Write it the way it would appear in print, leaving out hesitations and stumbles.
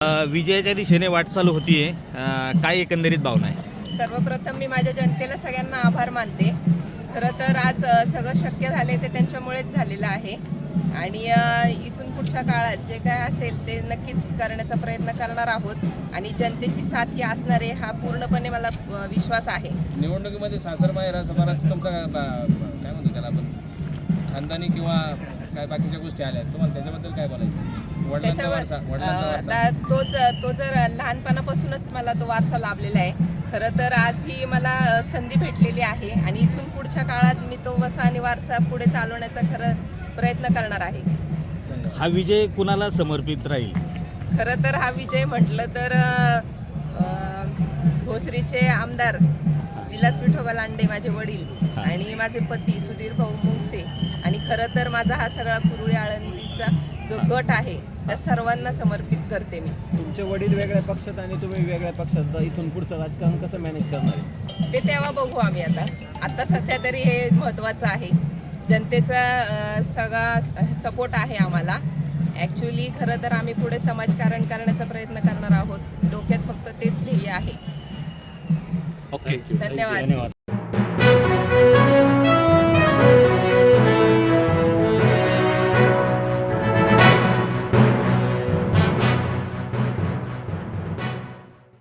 विजयाच्या दिशेने वाटचाल होतीये, काय एकंदरीत भावना आहे? सर्वप्रथम मी माझ्या जनतेला सगळ्यांना आभार मानते. खरं तर आज सगळं शक्य झाले ते त्यांच्यामुळेच झालेलं आहे आणि इथून पुढच्या काळात जे काय असेल ते नक्कीच करण्याचा प्रयत्न करणार आहोत आणि जनतेची साथ ही असणार आहे हा पूर्णपणे मला विश्वास आहे. निवडणुकीमध्ये सासर माहेर असं बराच तुमचा काय म्हणतो त्याला आपण खानदानी किंवा काय बाकीच्या गोष्टी आल्या तुम्हाला त्याच्याबद्दल काय बोलायचं? तो जर लहानपणापासूनच मला तो वारसा लाभलेला आहे. खरं तर आज ही मला संधी भेटलेली आहे आणि इथून पुढच्या काळात मी तो वसा आणि वारसा पुढे चालवण्याचा खरं प्रयत्न करणार आहे. हा विजय कुणाला समर्पित राहील? खरं तर हा विजय म्हटलं तर भोसरीचे आमदार विलास विठोबा लांडे माझे वडील आणि माझे पती सुधीर भाऊ मुंगसे आणि खरं तर माझा हा सगळा कुरुळी आळंदीचा जो गट आहे त्या सर्वांना समर्पित करते मी. तुमचे वडील वेगळ्या पक्षात आणि तुम्ही वेगळ्या पक्षात, इथून पुढचं राजकारण कसं मॅनेज करणार आहे ते तेव्हा बघू आम्ही. आता सध्या तरी हे महत्त्वाचं आहे. जनतेचा सगळा सपोर्ट आहे आम्हाला. ॲक्च्युली खरं तर आम्ही पुढे समाजकारण करण्याचा प्रयत्न करणार आहोत. डोक्यात फक्त तेच ध्येय आहे. ओके, धन्यवाद.